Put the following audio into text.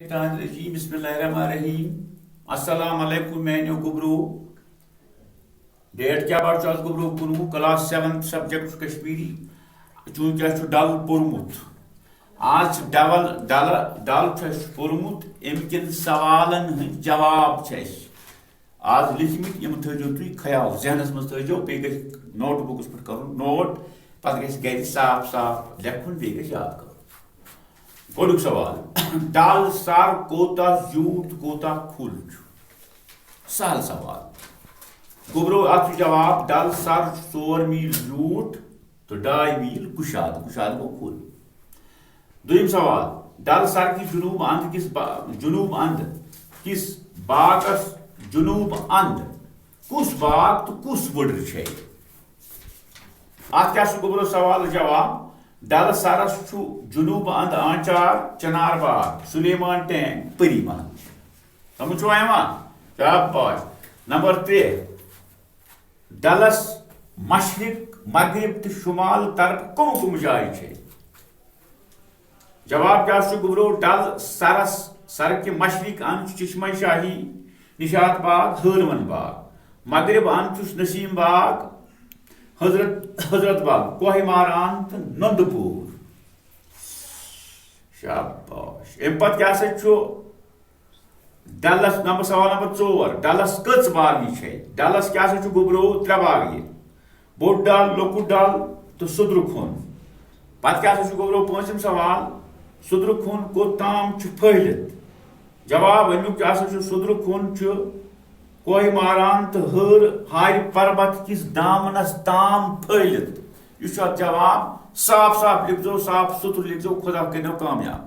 बिस्मिल्लाहिर्रहमानिर्रहीम। अस्सलाम वालेकुम मैंने गुबरू डेट क्या बात आज गुबरू कुनू क्लास 7 सब्जेक्ट कश्मीरी चूंकि डल पोर्मुत आज डल डल डल पोर्मुत अमकिन सवालन हंद जवाब आज लिखमित यम थो तुम ख्याल जहनस मज थो पे नोटबुकस पे कर नोट पे गर साफ साफ लेखुन बे याद कर गोडुक सवाल डल सर कोता यूत कोता खुल सहल सवाल गुबरो अत जवाब डल सर 4 मील यूत तो 2.5 मील कुशाद कुशाद गो खुल दुयम सवाल डल सर की जुनूब अंद किस बागस जुनूब अंद कुस बाग तो कुस वुडर छे अत क्या गुबरो सवाल जवाब डल सरस जुनूब अंद आंचार चनार बाग सुलेमान टैंक परी महल समझ शाबाश नंबर 3 डलस मशरिक मगरिब तो शुमाल तरफ कम जाय छे जवाब क्या गुबरो डल सरस सर के मशरिक अंत चश्मा शाही निशात बाग हरवन बाग मगरिब अंत नसीम बाग हजरत बाग कोहिमारान तो नंदपुर शाबाश अम पे क्या डलस नंबर सवाल नंबर 4 डलस कच बागी छे डलस क्या गुबरो 3 बाग ये बोड़ डल लोकुट डल तो सुद्रुखुन पत क्या गुबरो 5 सवाल सुद्रुखुन कोताम फहलित जवाब अमुक क्या सुद्रुखुन कोहिमारान तो हर हार पर्वत किस दामनस ताम फहलित यह जवाब साफ साफ लिखो साफ सुथर लिखो खुदा करो कामयाब।